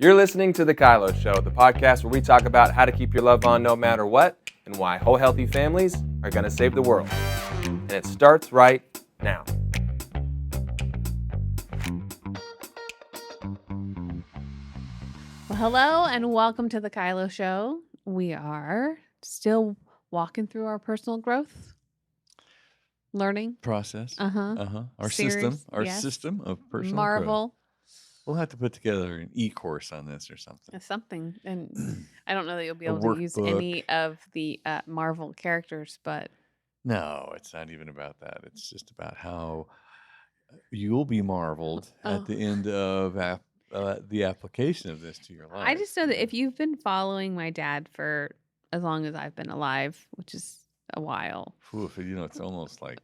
You're listening to The Kylo Show, the podcast where we talk about how to keep your love on no matter what and why whole healthy families are going to save the world. And it starts right now. Well, hello and welcome to The Kylo Show. We are still walking through our personal growth, learning process. Our Series, system of personal Marvel. growth. We'll have to put together an e-course on this or something. Something. And I don't know that you'll be A able to use workbook. any of the Marvel characters, but No, it's not even about that. It's just about how you'll be marveled at the end of the application of this to your life. I just know that if you've been following my dad for as long as I've been alive, which is a while. Oof, it's almost like...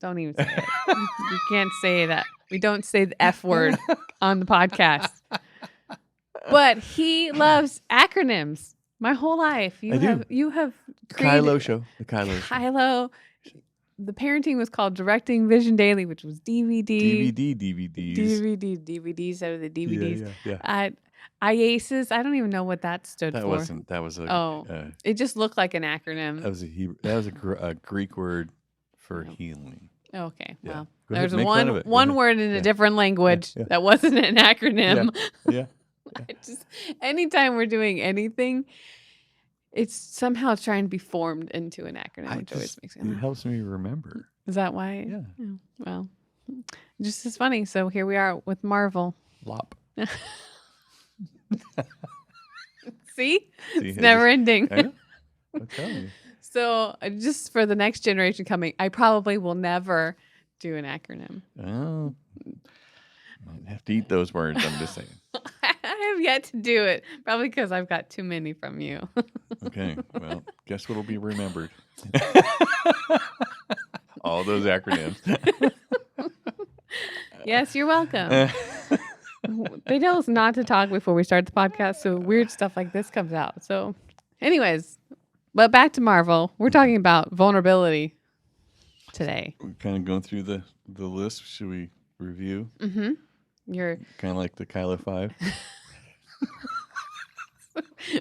Don't even say it. You can't say that. We don't say the F word on the podcast. But he loves acronyms. My whole life. You have created Kylo Show. The Kylo Show. Kylo. The parenting was called Directing Vision Daily, which was DVD. DVDs out of the DVDs. Yeah. IASIS. I don't even know what that stood for. That was a... it just looked like an acronym. That was a Greek word for healing. Okay, Yeah. well, Go ahead, there's make fun of it. one word in a different language that wasn't an acronym. Yeah. Anytime we're doing anything, it's somehow trying to be formed into an acronym, which always makes me It laugh. helps me remember. Is that why? Yeah. Oh, well, just as funny. So here we are with Marvel. Lop. See? It's never ending. I know. I'm telling you. So just for the next generation coming, I probably will never do an acronym. Oh, I have to eat those words. I'm just saying. I have yet to do it, probably because I've got too many from you. Okay. Well, guess what'll be remembered? All those acronyms. Yes, you're welcome. They tell us not to talk before we start the podcast, so weird stuff like this comes out. So, anyways, but back to Marvel. We're talking about vulnerability today. We're kind of going through the list. Should we review? Mm-hmm. You're kind of like the Kylo 5.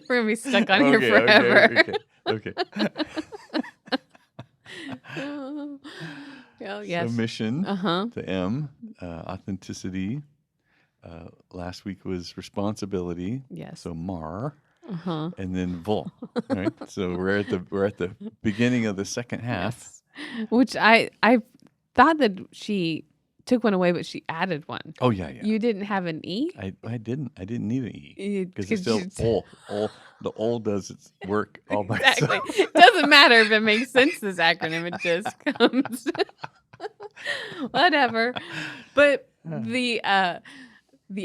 We're gonna be stuck on here forever. Okay. Oh, yes. Submission to M, authenticity. Last week was responsibility. Yes. So Mar. And then Vul. Right. So we're at the beginning of the second half. Yes. Which I thought that she took one away, but she added one. Oh yeah. You didn't have an E? I didn't need an E because it's Because still ol. The ol does its work all by itself. Exactly. It doesn't matter if it makes sense, this acronym. It just comes. Whatever. But the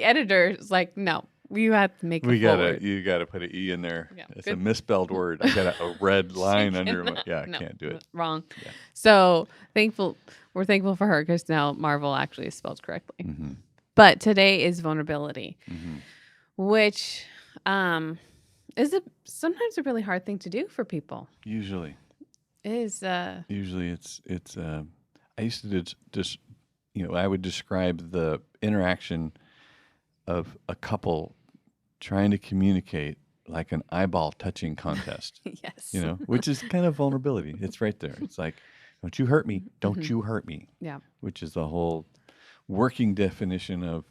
editor is like, no, you have to make You gotta put an E in there. Yeah, it's good. a misspelled word. I got a red line under my... Yeah, I can't do it. Wrong. Yeah. So we're thankful for her because now Marvel actually is spelled correctly. Mm-hmm. But today is vulnerability, which is sometimes a really hard thing to do for people. Usually Is Usually it's I used to just I would describe the interaction of a couple trying to communicate like an eyeball touching contest. yes. Which is kind of vulnerability. It's right there. It's like, don't you hurt me. Don't you hurt me. Yeah. Which is the whole working definition of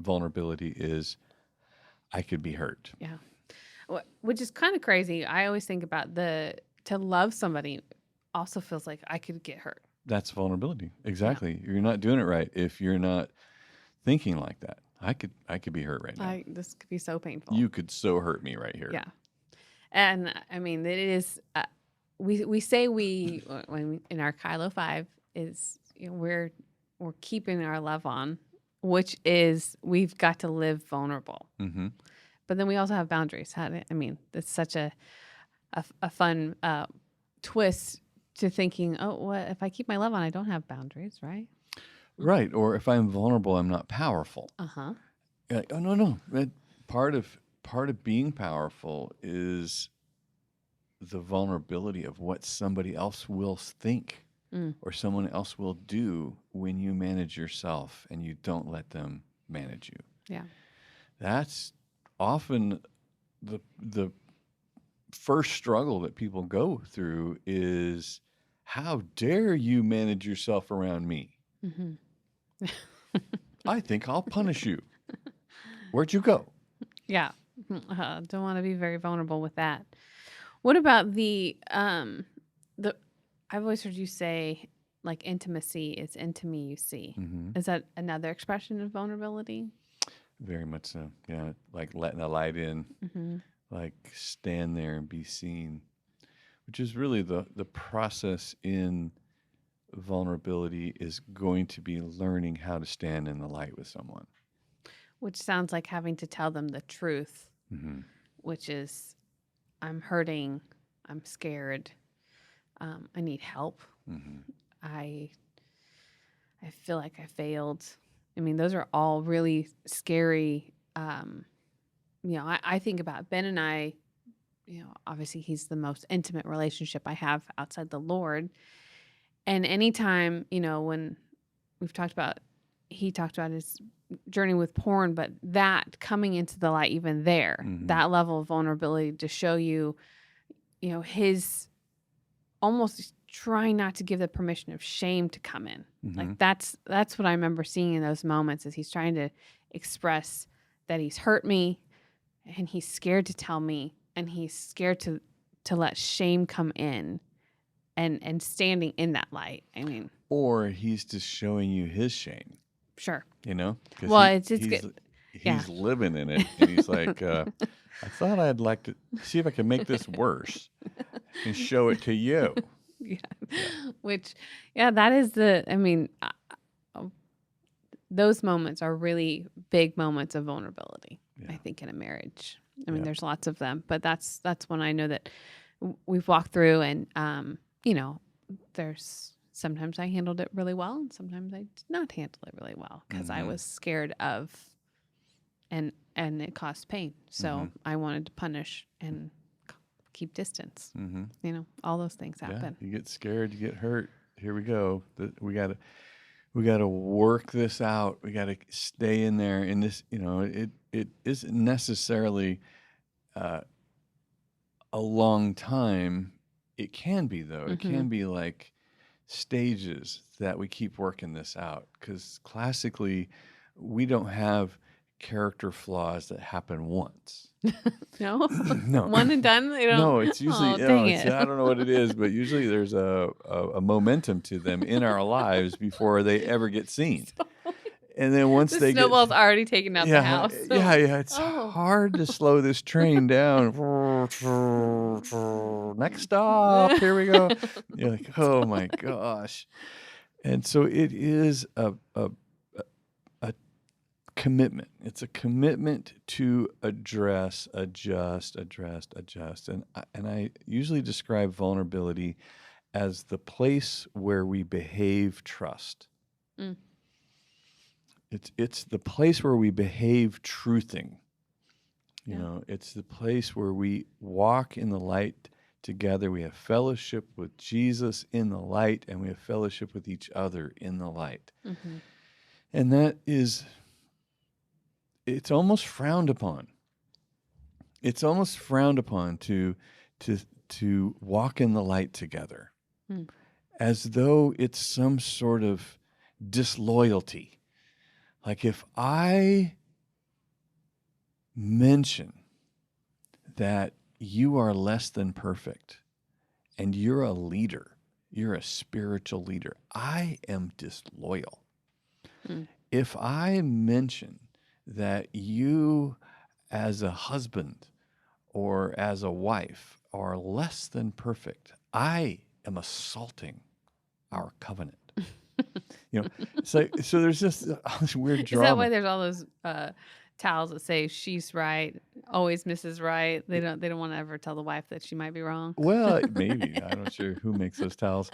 vulnerability is I could be hurt. Yeah. Which is kind of crazy. I always think about to love somebody also feels like I could get hurt. That's vulnerability. Exactly. Yeah. You're not doing it right if you're not thinking like that. I could be hurt right now. This could be so painful. You could so hurt me right here. Yeah. And I mean, it is, we say when in our Kylo 5 is, we're keeping our love on, which is we've got to live vulnerable. Mm-hmm. But then we also have boundaries. It's such a fun twist to thinking, oh, what if I keep my love on, I don't have boundaries, right? Right. Or if I'm vulnerable, I'm not powerful. Like, oh no. Part of being powerful is the vulnerability of what somebody else will think or someone else will do when you manage yourself and you don't let them manage you. Yeah. that's often the first struggle that people go through is, how dare you manage yourself around me? Mm-hmm. I think I'll punish you. Where'd you go? Yeah. Don't want to be very vulnerable with that. What about the I've always heard you say, like, intimacy is into me, you see. Mm-hmm. Is that another expression of vulnerability? Very much so. Yeah, like letting the light in, Mm-hmm. like stand there and be seen, which is really the process in vulnerability, is going to be learning how to stand in the light with someone. Which sounds like having to tell them the truth, Mm-hmm. which is, I'm hurting, I'm scared, I need help. Mm-hmm. I feel like I failed. I mean, those are all really scary. I think about Ben and I, obviously he's the most intimate relationship I have outside the Lord. And anytime, when we've talked about, he talked about his journey with porn, but that coming into the light, even there, Mm-hmm. that level of vulnerability to show you, his almost trying not to give the permission of shame to come in. Mm-hmm. Like that's what I remember seeing in those moments, is he's trying to express that he's hurt me and he's scared to tell me, and he's scared to let shame come in and standing in that light. I mean, Or he's just showing you his shame, sure. 'cause Well, it's he's good. Yeah. living in it, and he's like, I thought I'd like to see if I can make this worse and show it to you. Yeah. Which, that is those moments are really big moments of vulnerability, I think, in a marriage. I mean, there's lots of them, but that's one I know that we've walked through, and, there's sometimes I handled it really well, and sometimes I did not handle it really well because I was scared of, and it caused pain. So I wanted to punish and keep distance. Mm-hmm. All those things happen. Yeah, you get scared, you get hurt. Here we go. We gotta work this out. We gotta stay in there. And this, it isn't necessarily a long time. It can be, though. It can be like stages that we keep working this out, because classically we don't have character flaws that happen once. No? No. One and done? They don't? No, it's usually, Oh, dang it. I don't know what it is, but usually there's a momentum to them in our lives before they ever get seen. And then once The they snowball's already taken out the house. So. Yeah, it's hard to slow this train down. Next stop, here we go. You're like, oh my gosh. And so it is a commitment. It's a commitment to address, adjust. And I usually describe vulnerability as the place where we behave trust. Mm. It's the place where we behave truthing. It's the place where we walk in the light together. We have fellowship with Jesus in the light, and we have fellowship with each other in the light. Mm-hmm. And that is, it's almost frowned upon. It's almost frowned upon to walk in the light together, as though it's some sort of disloyalty. Like, if I mention that you are less than perfect and you're a leader, you're a spiritual leader, I am disloyal. If I mention that you as a husband or as a wife are less than perfect, I am assaulting our covenant. So there's just all this weird drama. Is that why there's all those towels that say she's right, always Mrs. Right? They don't want to ever tell the wife that she might be wrong. Well, maybe. I'm not sure who makes those towels,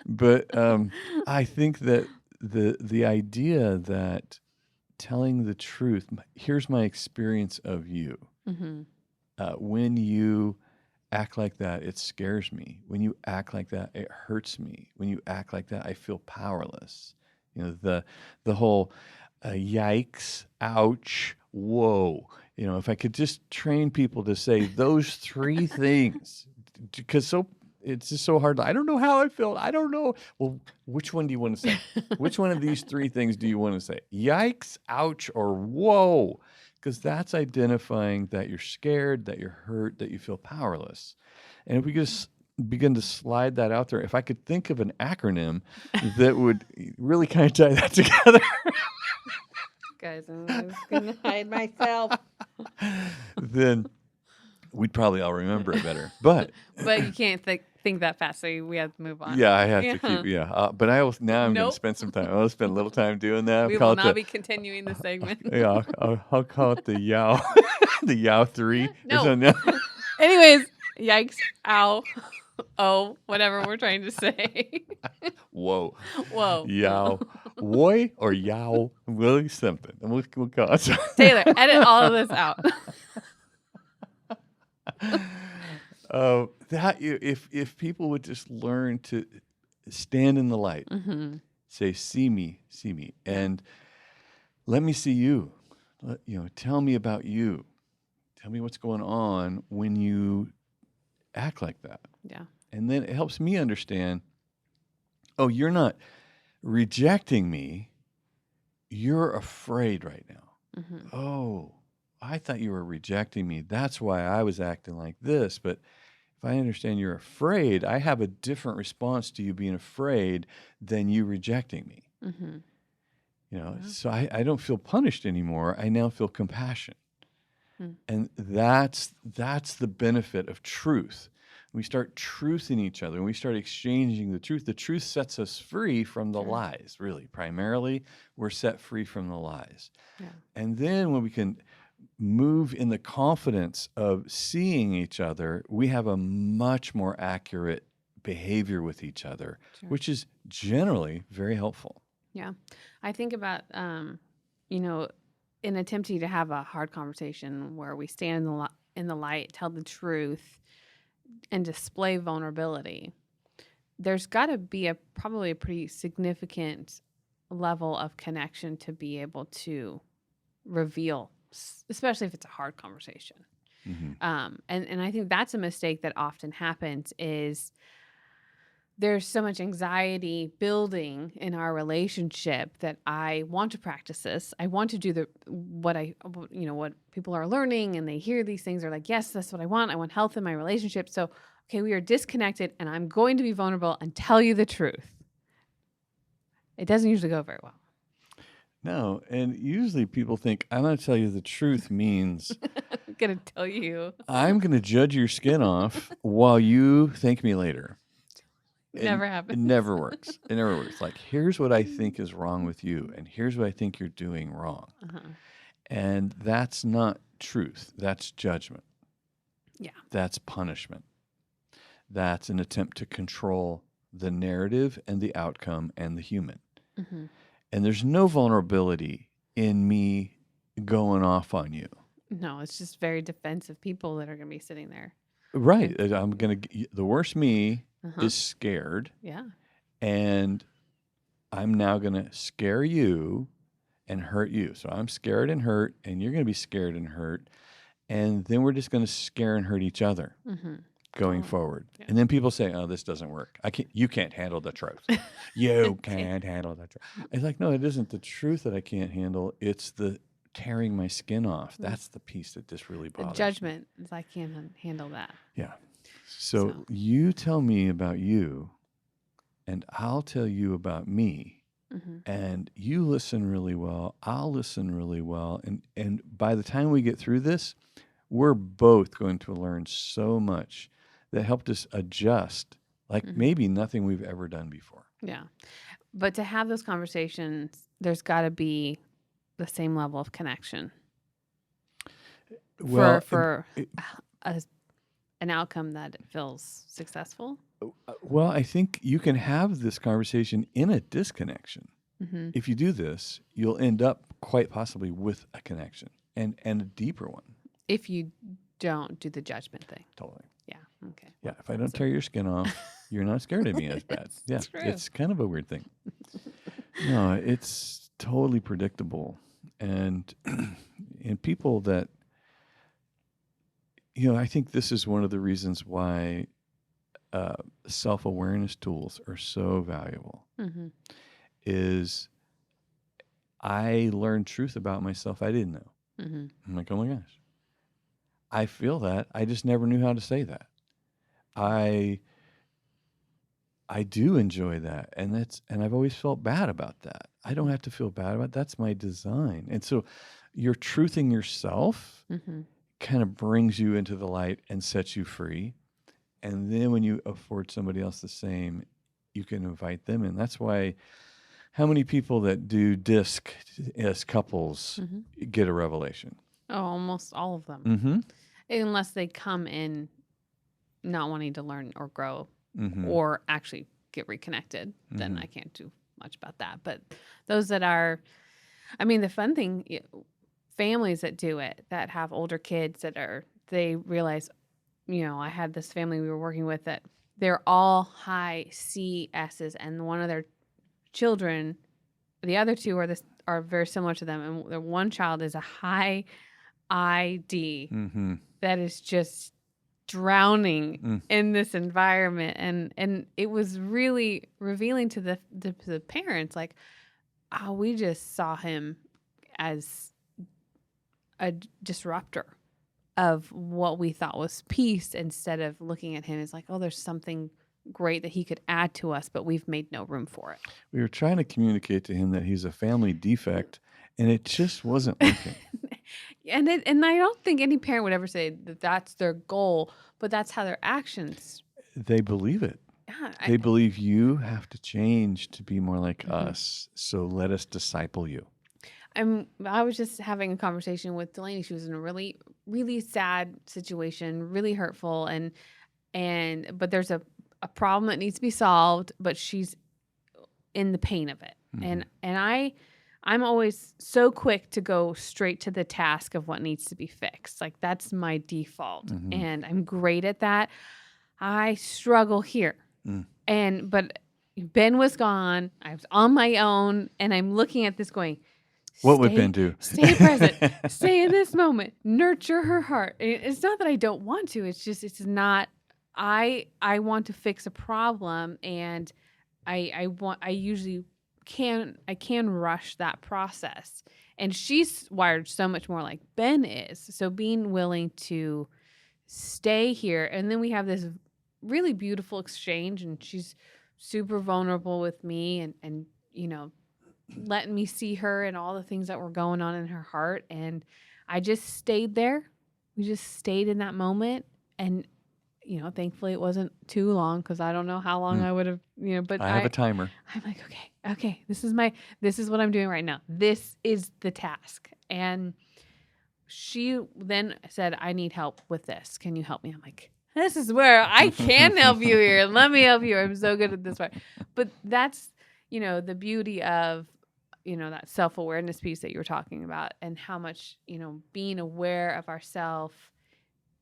but I think that the idea that telling the truth, here's my experience of you. Mm-hmm. When you act like that, it scares me. When you act like that, it hurts me. When you act like that, I feel powerless. The whole yikes, ouch, whoa. If I could just train people to say those 3 things, because it's just so hard. I don't know how I felt. I don't know. Well, which one do you want to say? Which one of these 3 things do you want to say? Yikes, ouch, or whoa? Because that's identifying that you're scared, that you're hurt, that you feel powerless. And if we just begin to slide that out there, if I could think of an acronym that would really kind of tie that together. Guys, I'm just going to hide myself. Then we'd probably all remember it better. But you can't think that fast, so we have to move on. yeah, I have to keep, but I'm going to spend some time. I'll spend a little time doing that. We will not be continuing the segment. Yeah, I'll call it the Yao, the Yao 3. No. Anyways, yikes, ow, oh, whatever we're trying to say. Whoa. Yao, Woy or Yao, really something. And we'll call it. Taylor, edit all of this out. That if people would just learn to stand in the light, say, see me, and let me see you. Tell me about you. Tell me what's going on when you act like that. Yeah. And then it helps me understand, oh, you're not rejecting me. You're afraid right now. Oh, I thought you were rejecting me. That's why I was acting like this. But if I understand you're afraid, I have a different response to you being afraid than you rejecting me. So I don't feel punished anymore. I now feel compassion. And that's the benefit of truth. We start truthing each other and we start exchanging the truth. The truth sets us free from the lies, really. Primarily, we're set free from the lies. Yeah. And then when we can move in the confidence of seeing each other, we have a much more accurate behavior with each other, which is generally very helpful. Yeah. I think about, in attempting to have a hard conversation where we stand in the light, tell the truth, and display vulnerability, there's got to be probably a pretty significant level of connection to be able to reveal, especially if it's a hard conversation. And I think that's a mistake that often happens is there's so much anxiety building in our relationship that I want to practice this. I want to do what people are learning, and they hear these things. They're like, yes, that's what I want. I want health in my relationship. So, okay, we are disconnected and I'm going to be vulnerable and tell you the truth. It doesn't usually go very well. No, and usually people think, I'm going to tell you the truth means I'm going to tell you. I'm going to judge your skin off while you thank me later. Never happens. It never works. It never works. Like, here's what I think is wrong with you, and here's what I think you're doing wrong. And that's not truth. That's judgment. Yeah. That's punishment. That's an attempt to control the narrative and the outcome and the human. And there's no vulnerability in me going off on you. No, it's just very defensive people that are going to be sitting there. Right. The worst me is scared. Yeah. And I'm now going to scare you and hurt you. So I'm scared and hurt, and you're going to be scared and hurt. And then we're just going to scare and hurt each other going forward. Yeah. And then people say, oh, this doesn't work. You can't handle the truth. You can't handle the truth. It's like, no, it isn't the truth that I can't handle. It's the tearing my skin off. That's the piece that just really bothers me. The judgment is I can't handle that. Yeah. So you tell me about you, and I'll tell you about me, and you listen really well, I'll listen really well, and by the time we get through this, we're both going to learn so much that helped us adjust like maybe nothing we've ever done before. Yeah. But to have those conversations, there's got to be the same level of connection for an outcome that feels successful. Well, I think you can have this conversation in a disconnection. If you do this, you'll end up quite possibly with a connection and a deeper one. If you don't do the judgment thing. Totally. Yeah. Okay. Yeah. If I don't tear your skin off, you're not scared of me as bad. Yeah. True. It's kind of a weird thing. No, it's totally predictable. And, and people that, I think this is one of the reasons why self-awareness tools are so valuable. Mm-hmm. Is I learned truth about myself I didn't know. Mm-hmm. I'm like, oh my gosh, I feel that. I just never knew how to say that. I do enjoy that, and I've always felt bad about that. I don't have to feel bad about it. That's my design. And so you're truthing yourself Mm-hmm. kind of brings you into the light and sets you free. And then when you afford somebody else the same, you can invite them in. That's why how many people that do disc as couples get a revelation? Oh, almost all of them. Mm-hmm. Unless they come in not wanting to learn or grow Mm-hmm. or actually get reconnected, then I can't do much about that. But those that are, the fun thing, families that do it, that have older kids they realize, I had this family we were working with that they're all high CSs, and one of their children, the other two are very similar to them, and the one child is a high ID that is just drowning in this environment, and it was really revealing to the parents, like, oh, we just saw him as a disruptor of what we thought was peace, instead of looking at him as like, oh, there's something great that he could add to us, but we've made no room for it. We were trying to communicate to him that he's a family defect, and it just wasn't working. And I don't think any parent would ever say that that's their goal, but that's how their actions. They believe it. Yeah, They believe you have to change to be more like us, so let us disciple you. I was just having a conversation with Delaney. She was in a really, really sad situation, really hurtful, but there's a problem that needs to be solved, but she's in the pain of it. And I'm always so quick to go straight to the task of what needs to be fixed. Like, that's my default. And I'm great at that. I struggle here. But Ben was gone. I was on my own, and I'm looking at this going, what would Ben do? Stay present. Stay in this moment. Nurture her heart. It's not that I don't want to. It's just, it's not. I want to fix a problem, and I usually can rush that process. And she's wired so much more like Ben is. So being willing to stay here, and then we have this really beautiful exchange, and she's super vulnerable with me, and letting me see her and all the things that were going on in her heart. And I just stayed there. We just stayed in that moment. And, thankfully it wasn't too long, because I don't know how long I would have, but I have a timer. I'm like, okay, this is what I'm doing right now. This is the task. And she then said, I need help with this. Can you help me? I'm like, this is where I can help you here. Let me help you. I'm so good at this part. But that's, the beauty of, that self-awareness piece that you were talking about, and how much, being aware of ourselves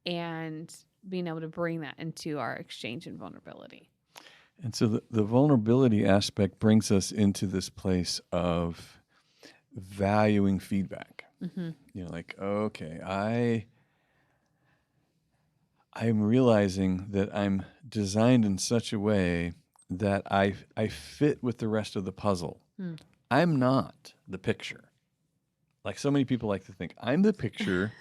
and being able to bring that into our exchange and vulnerability. And so the vulnerability aspect brings us into this place of valuing feedback. Like, okay, I'm realizing that I'm designed in such a way that I fit with the rest of the puzzle. I'm not the picture. Like so many people like to think, I'm the picture.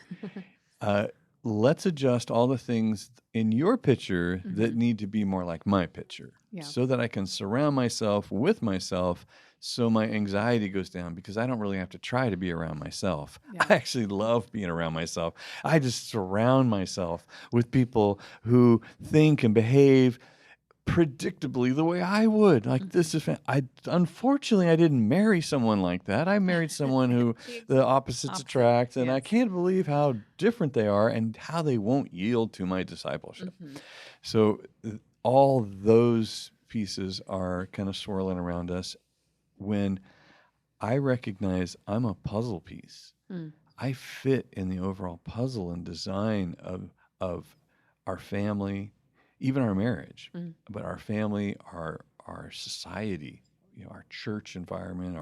Let's adjust all the things in your picture that need to be more like my picture, so that I can surround myself with myself, so my anxiety goes down, because I don't really have to try to be around myself. I actually love being around myself. I just surround myself with people who think and behave predictably the way I would. Like, this is unfortunately I didn't marry someone like that. I married someone who the opposites attract, and I can't believe how different they are and how they won't yield to my discipleship. So all those pieces are kind of swirling around us when I recognize I'm a puzzle piece. I fit in the overall puzzle and design of our family, even our marriage, but our family, our society, our church environment,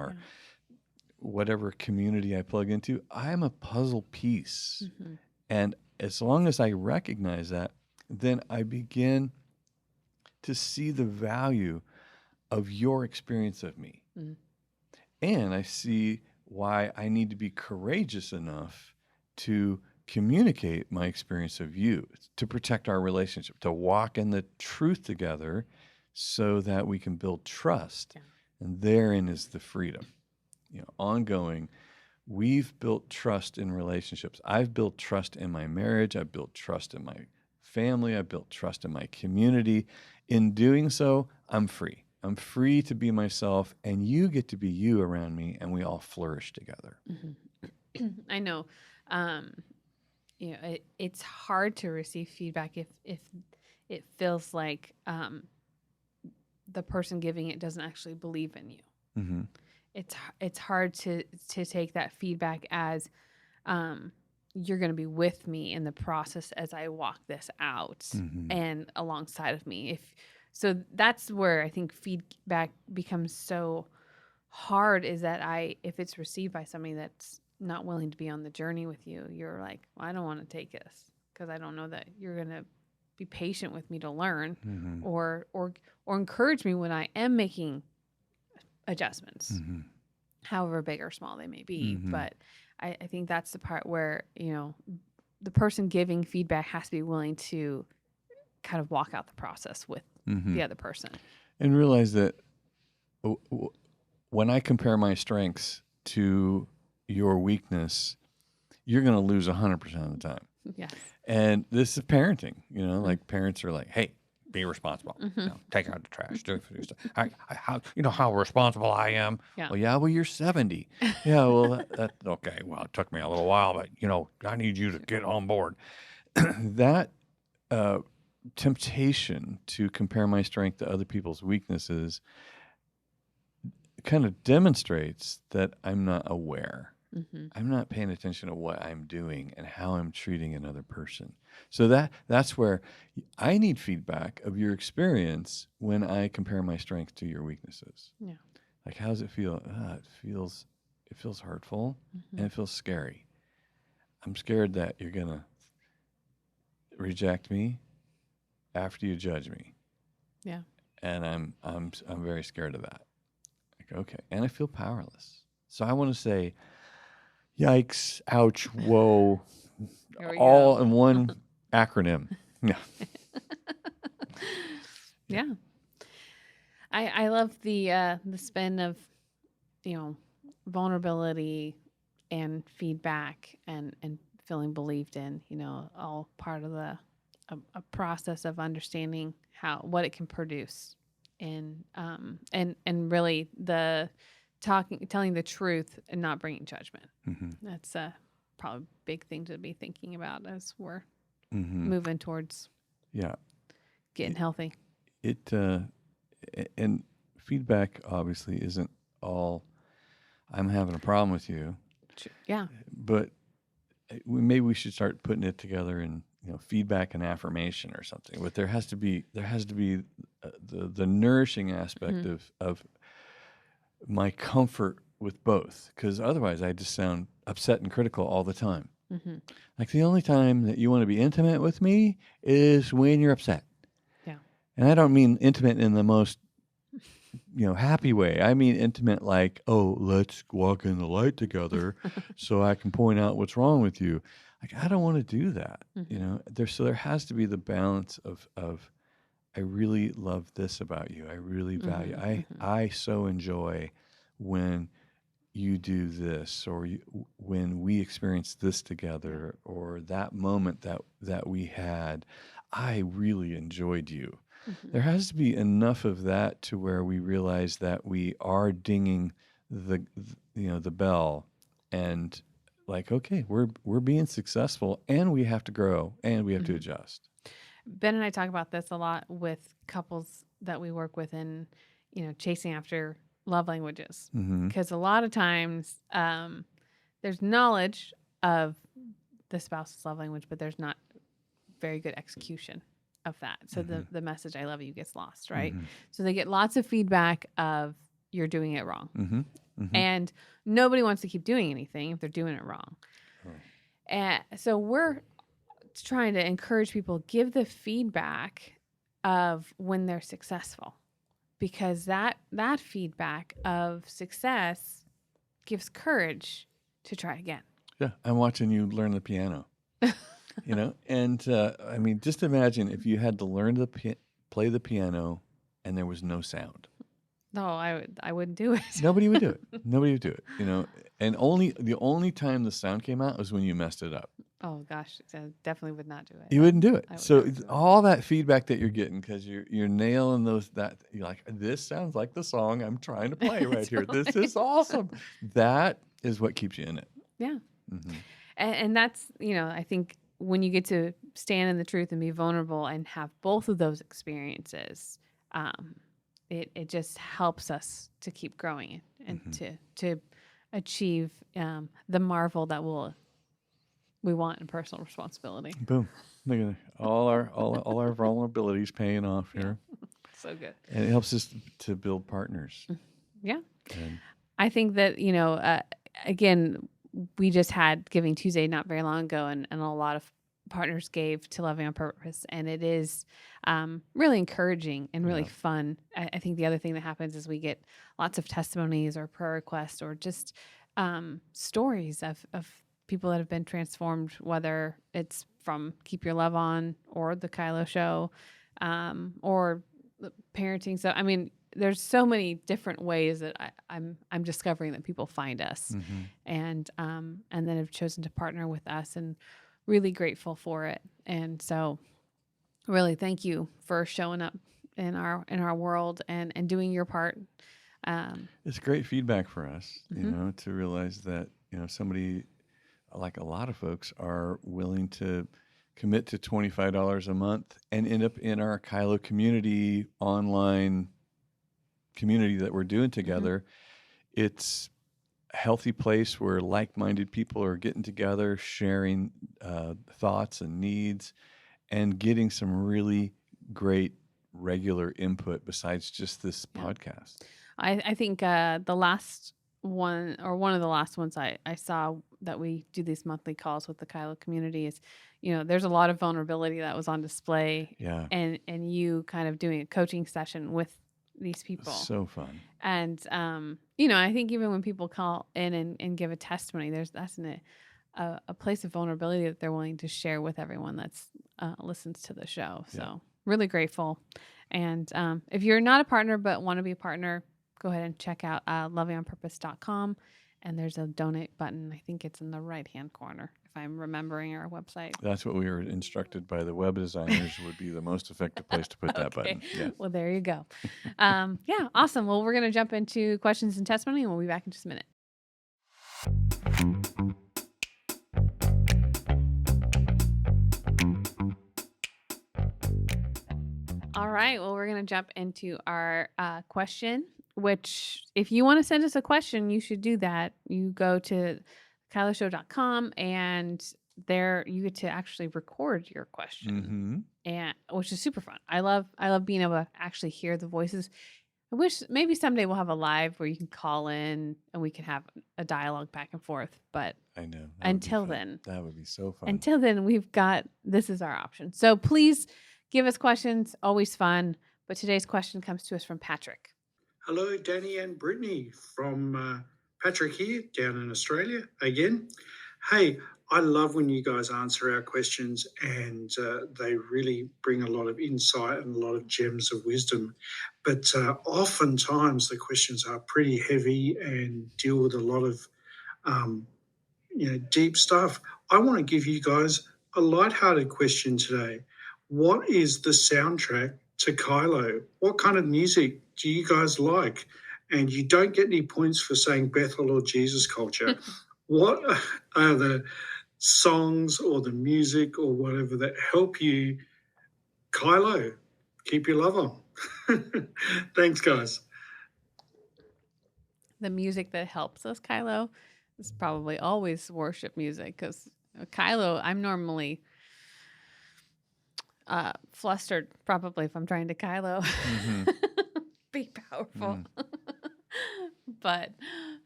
whatever community I plug into, I'm a puzzle piece. Mm-hmm. And as long as I recognize that, then I begin to see the value of your experience of me. Mm-hmm. And I see why I need to be courageous enough to communicate my experience of you, to protect our relationship, to walk in the truth together so that we can build trust. Yeah. And therein is the freedom. Ongoing. We've built trust in relationships. I've built trust in my marriage. I've built trust in my family. I've built trust in my community. In doing so, I'm free. I'm free to be myself, and you get to be you around me, and we all flourish together. Mm-hmm. I know. It's hard to receive feedback if it feels like the person giving it doesn't actually believe in you. Mm-hmm. It's hard to take that feedback as you're going to be with me in the process as I walk this out Mm-hmm. and alongside of me. So that's where I think feedback becomes so hard, is that if it's received by somebody that's not willing to be on the journey with you, you're like, well, I don't want to take this because I don't know that you're going to be patient with me to learn, Mm-hmm. or encourage me when I am making adjustments, Mm-hmm. however big or small they may be. Mm-hmm. But I think that's the part where, the person giving feedback has to be willing to kind of walk out the process with Mm-hmm. the other person. And realize that when I compare my strengths to your weakness, you're going to lose 100% of the time. Yes. And this is parenting, like parents are like, hey, be responsible. Mm-hmm. Take out the trash. Do stuff. How how responsible I am? Yeah. Well, you're 70. Yeah, well, that's okay. Well, it took me a little while, but, I need you to get on board. That temptation to compare my strength to other people's weaknesses kind of demonstrates that I'm not aware. Mm-hmm. I'm not paying attention to what I'm doing and how I'm treating another person. So that's where I need feedback of your experience when I compare my strength to your weaknesses. Yeah. Like, how does it feel? It feels hurtful, Mm-hmm. and it feels scary. I'm scared that you're gonna reject me after you judge me. Yeah. And I'm very scared of that. Like, okay, and I feel powerless. So I want to say, yikes, ouch, whoa, all in one acronym. Yeah. Yeah. I love the spin of, vulnerability and feedback and feeling believed in, all part of a process of understanding what it can produce, and really telling the truth and not bringing judgment. Mm-hmm. That's probably a big thing to be thinking about as we're Mm-hmm. moving towards getting healthy. And feedback obviously isn't all I'm having a problem with you. Yeah. But maybe we should start putting it together in feedback and affirmation or something. But there has to be the nourishing aspect Mm-hmm. of my comfort with both, because otherwise I just sound upset and critical all the time. Mm-hmm. Like, the only time that you want to be intimate with me is when you're upset. Yeah. And I don't mean intimate in the most happy way. I mean intimate like, oh, let's walk in the light together so I can point out what's wrong with you. Like, I don't want to do that. Mm-hmm. There has to be the balance of I really love this about you. I really value. Mm-hmm. I so enjoy when you do this, or when we experience this together, or that moment that we had. I really enjoyed you. Mm-hmm. There has to be enough of that to where we realize that we are dinging the bell, and like, okay, we're being successful, and we have to grow, and we have to adjust. Ben and I talk about this a lot with couples that we work with in, chasing after love languages. Because a lot of times there's knowledge of the spouse's love language, but there's not very good execution of that. So the message, I love you, gets lost, right? So they get lots of feedback of you're doing it wrong. Mm-hmm. Mm-hmm. And nobody wants to keep doing anything if they're doing it wrong. Oh. And so we're trying to encourage people, give the feedback of when they're successful, because that feedback of success gives courage to try again. Yeah, I'm watching you learn the piano. And I mean, just imagine if you had to learn to play the piano and there was no sound. No, I wouldn't do it. Nobody would do it. Nobody would do it. And the only time the sound came out was when you messed it up. Oh gosh, I definitely would not do it. You wouldn't do it. So not do it. all that feedback that you're getting, because you're nailing you're like, this sounds like the song I'm trying to play right here. This is awesome. That is what keeps you in it. Yeah. Mm-hmm. And that's, I think when you get to stand in the truth and be vulnerable and have both of those experiences, it just helps us to keep growing and to achieve the marvel that we want in personal responsibility. Boom! Look at all our vulnerabilities paying off here. So good. And it helps us to build partners. Yeah. And I think that, again, we just had Giving Tuesday not very long ago, and a lot of partners gave to Loving on Purpose, and it is really encouraging and really fun. I think the other thing that happens is we get lots of testimonies or prayer requests or just stories of people that have been transformed, whether it's from Keep Your Love On or the Kylo Show or parenting. So, I mean, there's so many different ways that I'm discovering that people find us, and then have chosen to partner with us, and really grateful for it. And so, really, thank you for showing up in our world and doing your part. It's great feedback for us, to realize that somebody, like a lot of folks, are willing to commit to $25 a month and end up in our Kylo community online community that we're doing together. It's a healthy place where like-minded people are getting together, sharing thoughts and needs, and getting some really great regular input besides just this podcast. I think the last one, or one of the last ones I saw that we do these monthly calls with the Kylo community is, there's a lot of vulnerability that was on display. Yeah. And you kind of doing a coaching session with these people. So fun. And, I think even when people call in and give a testimony, that's a place of vulnerability that they're willing to share with everyone that's listens to the show. So really grateful. And if you're not a partner but want to be a partner, go ahead and check out lovingonpurpose.com. And there's a donate button. I think it's in the right-hand corner, if I'm remembering our website. That's what we were instructed by the web designers would be the most effective place to put that button. Yeah. Well, there you go. Awesome. Well, we're going to jump into questions and testimony, and we'll be back in just a minute. All right. Well, we're going to jump into our question, which if you want to send us a question, you should do that. You go to kyloshow.com, and there you get to actually record your question, and which is super fun. I love being able to actually hear the voices. I wish maybe someday we'll have a live where you can call in and we can have a dialogue back and forth. But I know. Until then, that would be so fun. Until then, this is our option. So please give us questions. Always fun. But today's question comes to us from Patrick. Hello, Danny and Brittney, from Patrick here, down in Australia again. Hey, I love when you guys answer our questions, and they really bring a lot of insight and a lot of gems of wisdom. But oftentimes the questions are pretty heavy and deal with a lot of deep stuff. I want to give you guys a lighthearted question today. What is the soundtrack to Kylo? What kind of music do you guys like? And you don't get any points for saying Bethel or Jesus culture. What are the songs or the music or whatever that help you, Kylo, keep your love on? Thanks, guys. The music that helps us, Kylo, is probably always worship music, because Kylo, I'm normally flustered, probably, if I'm trying to Kylo. Be powerful. But,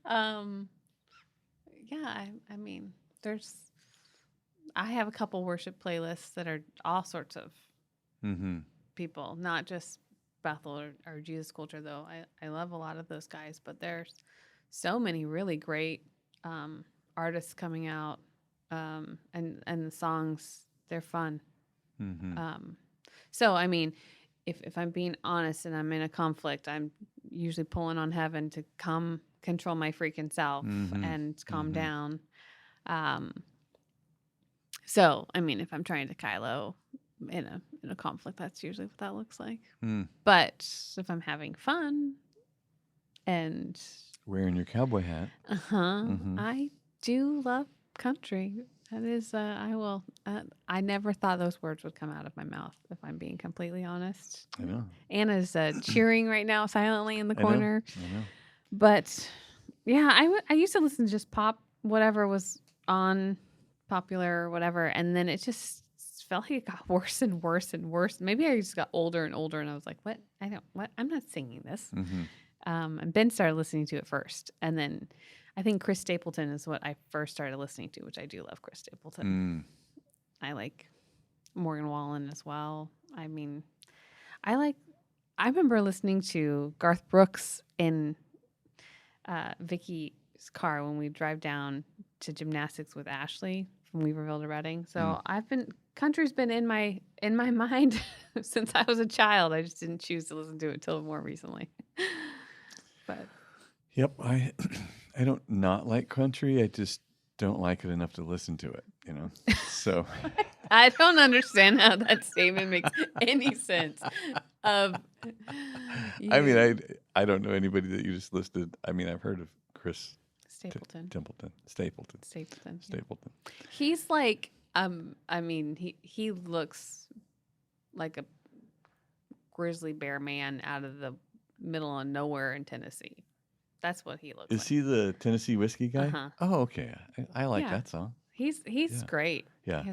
yeah, I mean, I have a couple worship playlists that are all sorts of people, not just Bethel or Jesus Culture, though. I love a lot of those guys, but there's so many really great artists coming out, and the songs, they're fun. So, I mean, if I'm being honest and I'm in a conflict, I'm usually pulling on heaven to come control my freaking self and calm down. So, I mean, if I'm trying to Kylo in a conflict, that's usually what that looks like. But if I'm having fun and wearing your cowboy hat, I do love country. That is, I will. I never thought those words would come out of my mouth, if I'm being completely honest. I know. Anna's cheering right now silently in the corner. I know. But yeah, I used to listen to just pop, whatever was on popular or whatever, and then it just felt like it got worse and worse and worse. Maybe I just got older and older, and I was like, "What? I'm not singing this." And Ben started listening to it first, and then I think Chris Stapleton is what I first started listening to, which I do love Chris Stapleton. I like Morgan Wallen as well. I mean, I remember listening to Garth Brooks in Vicky's car when we drive down to gymnastics with Ashley from Weaverville to Reading. So country's been in my mind since I was a child. I just didn't choose to listen to it till more recently. But yep, I don't not like country. I just don't like it enough to listen to it, So I don't understand how that statement makes any sense. I mean, I don't know anybody that you just listed. I mean, I've heard of Chris Stapleton. Stapleton. Yeah. He's like, I mean, he looks like a grizzly bear man out of the middle of nowhere in Tennessee. That's what he looks like. Is he the Tennessee whiskey guy? Oh, okay. I like that song. He's great. Yeah.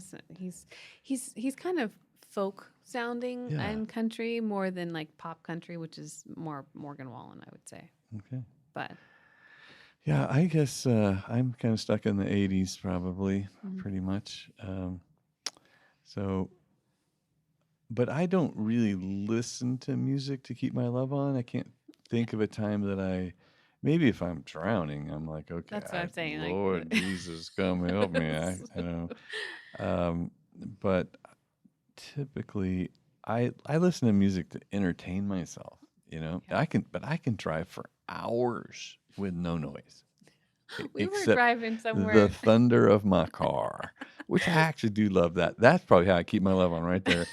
He's kind of folk sounding and country more than like pop country, which is more Morgan Wallen, I would say. Okay. But yeah, I guess I'm kind of stuck in the 80s probably, pretty much. But I don't really listen to music to keep my love on. I can't think of a time that maybe if I'm drowning, I'm like, okay, that's what I'm saying. Lord Jesus, come help me. I know. But typically I listen to music to entertain myself, Yeah. I can drive for hours with no noise. We were driving somewhere. The thunder of my car, which I actually do love that. That's probably how I keep my love on right there.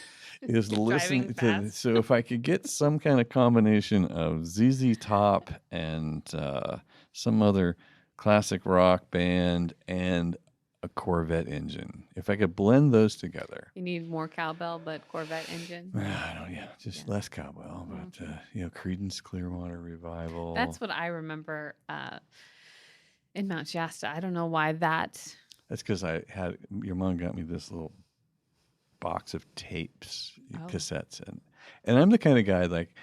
Is listening to. So if I could get some kind of combination of ZZ Top and some other classic rock band and a Corvette engine, if I could blend those together. You need more cowbell, but Corvette engine. I don't. Yeah, just less cowbell, but Creedence Clearwater Revival. That's what I remember in Mount Shasta. I don't know why that. That's because your mom got me this little box of tapes, cassettes, and I'm the kind of guy like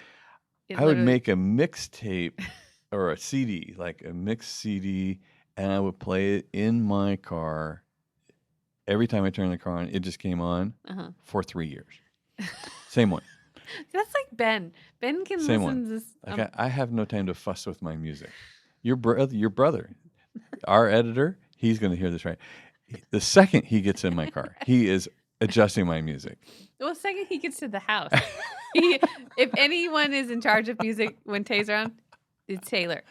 I would make a mixtape or a CD, like a mixed CD, and I would play it in my car every time I turned the car on. It just came on for 3 years. Same one. That's like Ben. Ben can Same listen one. to this. Like I have no time to fuss with my music. Your brother, our editor, he's going to hear this right. The second he gets in my car, he is adjusting my music. Well, the second he gets to the house, if anyone is in charge of music when Tay's around, it's Taylor.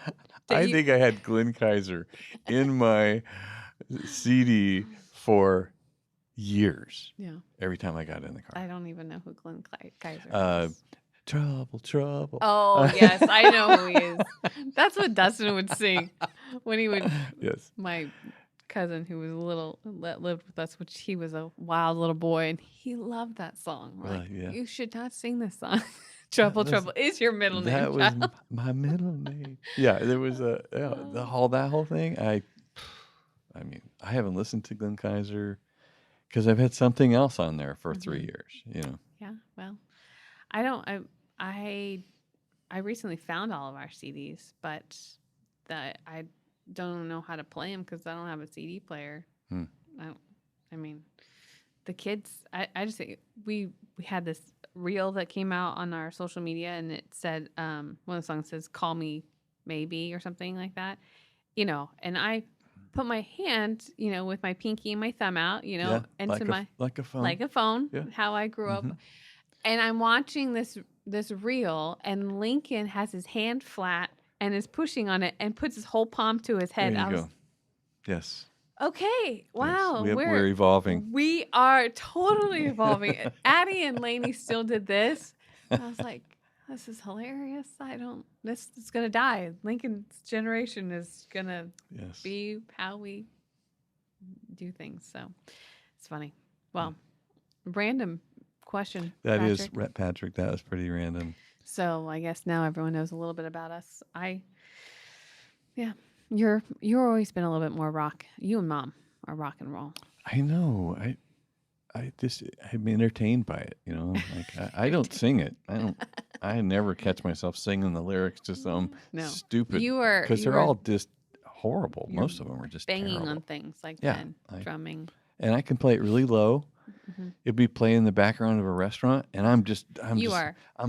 I think I had Glenn Kaiser in my CD for years. Yeah. Every time I got in the car. I don't even know who Glenn Kaiser is. Trouble. Oh, yes. I know who he is. That's what Dustin would sing when he would. Yes. My cousin who was little that lived with us, which he was a wild little boy, and he loved that song. Like, you should not sing this song. Trouble is your middle name. That was my middle name. Yeah, there was that whole thing. I mean, I haven't listened to Glenn Kaiser because I've had something else on there for 3 years. Yeah, well, I don't. I recently found all of our CDs, but that I don't know how to play them because I don't have a CD player. I mean, the kids. I just think we had this reel that came out on our social media, and it said one of the songs says "Call Me Maybe" or something like that. And I put my hand, with my pinky and my thumb out, into like a phone. like a phone, Yeah. how I grew up. And I'm watching this reel, and Lincoln has his hand flat and is pushing on it and puts his whole palm to his head. There you go. Yes. Okay. Wow. Yes. We're evolving. We are totally evolving. Addie and Lainey still did this. I was like, this is hilarious. This is going to die. Lincoln's generation is going to be how we do things. So it's funny. Well, random question. That Patrick. is, Patrick, that was pretty random. So I guess now everyone knows a little bit about us. You're always been a little bit more rock. You and Mom are rock and roll. I know. I'm entertained by it. Like I don't sing it. I never catch myself singing the lyrics to some stupid. Because they're all just horrible. Most of them are just banging terrible. on things like that, drumming. And I can play it really low. It'd be playing in the background of a restaurant, and I'm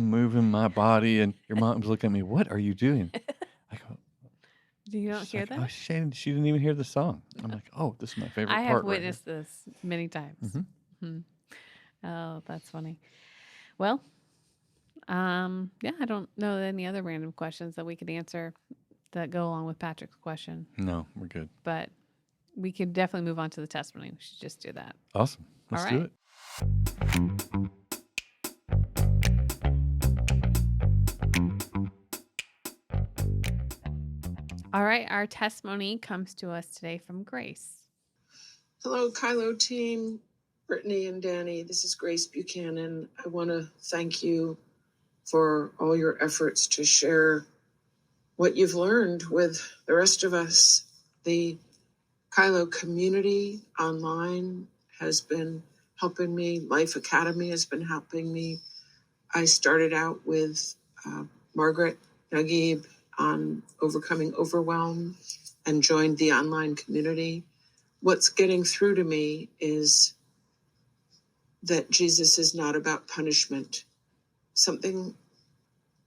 moving my body, and your mom's looking at me. What are you doing? I go. Do you not hear that? Oh, she didn't even hear the song. I'm like, oh, this is my favorite part. I have witnessed this many times. Mm-hmm. Oh, that's funny. Well, I don't know any other random questions that we could answer that go along with Patrick's question. No, we're good. But we could definitely move on to the testimony. We should just do that. Awesome. Let's do it. All right. Our testimony comes to us today from Grace. Hello, Kylo team, Brittney and Danny. This is Grace Buchanan. I want to thank you for all your efforts to share what you've learned with the rest of us. The Kylo community online has been helping me. Life Academy has been helping me. I started out with Margaret Naguib on overcoming overwhelm and joined the online community. What's getting through to me is that Jesus is not about punishment. Something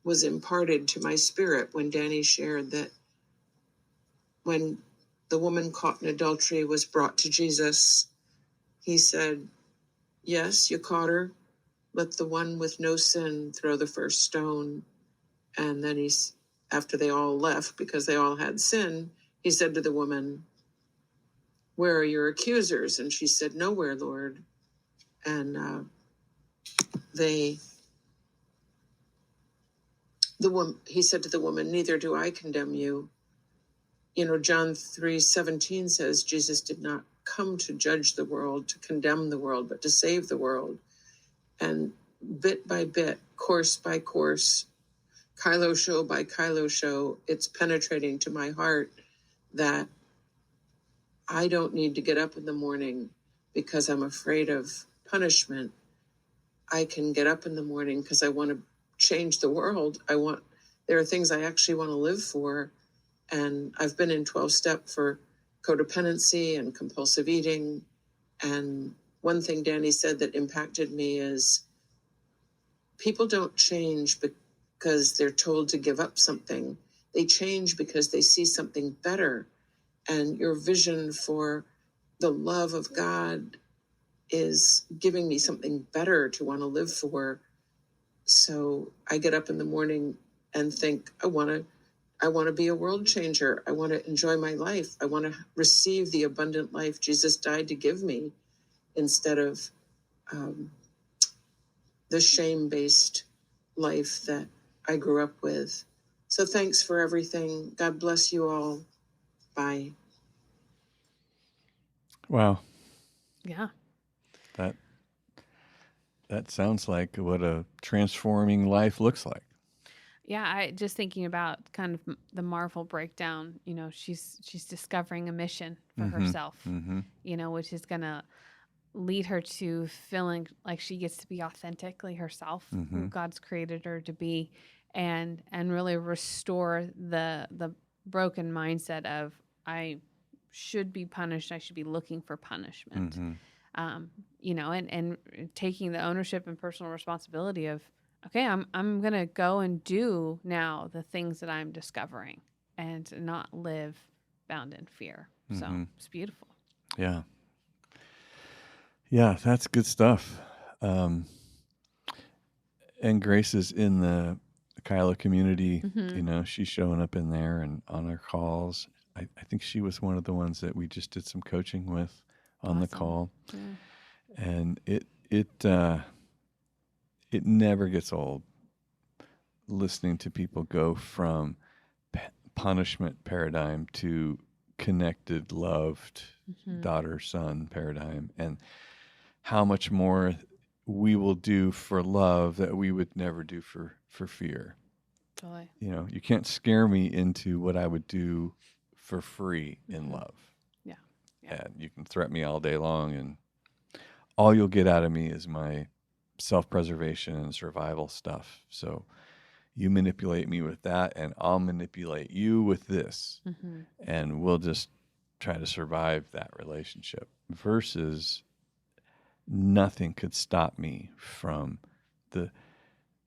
was imparted to my spirit when Danny shared that when the woman caught in adultery was brought to Jesus, he said, yes, you caught her. Let the one with no sin throw the first stone. And then after they all left, because they all had sin, he said to the woman, where are your accusers? And she said, nowhere, Lord. And he said to the woman, neither do I condemn you. John 3:17 says Jesus did not come to judge the world, to condemn the world, but to save the world. And bit by bit, course by course, Kylo show by Kylo show, it's penetrating to my heart that I don't need to get up in the morning because I'm afraid of punishment. I can get up in the morning because I want to change the world. There are things I actually want to live for. And I've been in 12-step for codependency and compulsive eating. And one thing Danny said that impacted me is people don't change because they're told to give up something. They change because they see something better. And your vision for the love of God is giving me something better to want to live for. So I get up in the morning and think, I want to be a world changer. I want to enjoy my life. I want to receive the abundant life Jesus died to give me instead of the shame-based life that I grew up with. So thanks for everything. God bless you all. Bye. Wow. Yeah. That sounds like what a transforming life looks like. Yeah, I just thinking about kind of the Marvel breakdown. She's discovering a mission for herself. Which is gonna lead her to feeling like she gets to be authentically herself, who God's created her to be, and really restore the broken mindset of I should be punished. I should be looking for punishment. You know, and taking the ownership and personal responsibility of, okay, I'm going to go and do now the things that I'm discovering and not live bound in fear. So it's beautiful. Yeah. Yeah, that's good stuff. And Grace is in the Kylo community. You know, she's showing up in there and on our calls. I think she was one of the ones that we just did some coaching with on the call. Yeah. And it never gets old listening to people go from punishment paradigm to connected, loved daughter, son paradigm, and how much more we will do for love that we would never do for fear. Totally. You know, you can't scare me into what I would do for free in love. Yeah. And you can threaten me all day long, and all you'll get out of me is my self-preservation and survival stuff. So you manipulate me with that, and I'll manipulate you with this. And we'll just try to survive that relationship versus nothing could stop me from the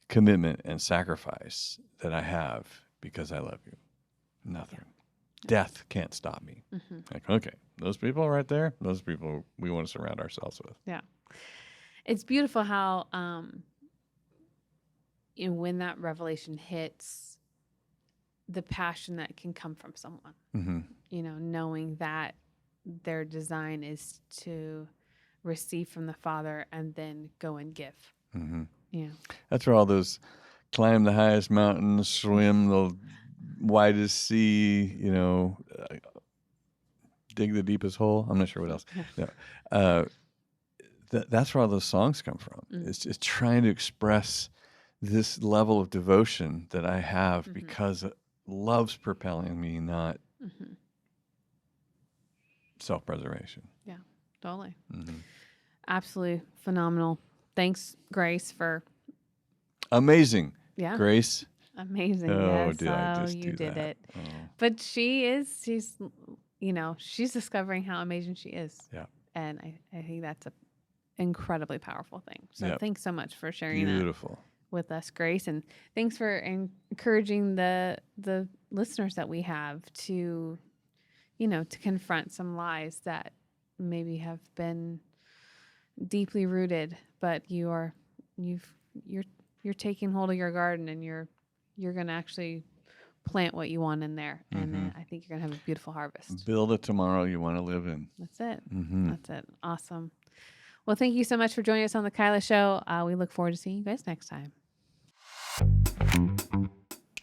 commitment and sacrifice that I have because I love you. Nothing. Death can't stop me. Like, okay, those people right there, those people we want to surround ourselves with. Yeah. It's beautiful how, you know, when that revelation hits, the passion that can come from someone, you know, knowing that their design is to receive from the Father and then go and give. Yeah. That's where all those climb the highest mountain, swim the widest sea, you know, dig the deepest hole. I'm not sure what else. Yeah. That's where all those songs come from. It's trying to express this level of devotion that I have because love's propelling me, not self-preservation. Yeah, totally. Absolutely phenomenal. Than's Grace for amazing. Yeah, Grace. Amazing. Oh, yes. did I just you do did that? it. Oh. But she's you know, she's discovering how amazing she is. Yeah. And I think that's a incredibly powerful thing. So Yep. thanks so much for sharing that Beautiful. with us, Grace, and thanks for encouraging the listeners that we have to, you know, to confront some lies that maybe have been deeply rooted, but you're taking hold of your garden and you're going to actually plant what you want in there, and I think you're going to have a beautiful harvest. Build a tomorrow you want to live in. That's it. That's it. Awesome. Well, thank you so much for joining us on the Kylo Show. We look forward to seeing you guys next time.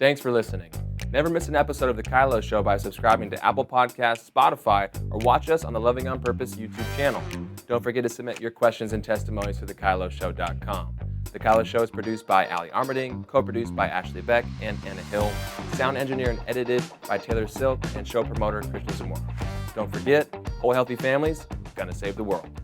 Thanks for listening. Never miss an episode of The Kylo Show by subscribing to Apple Podcasts, Spotify, or watch us on the Loving on Purpose YouTube channel. Don't forget to submit your questions and testimonies to thekyloshow.com. The Kylo Show is produced by Ali Armerding, co-produced by Ashley Beck and Anna Hill, sound engineered and edited by Taylor Silk, and show promoter Krishna Zamora. Don't forget, whole healthy families gonna save the world.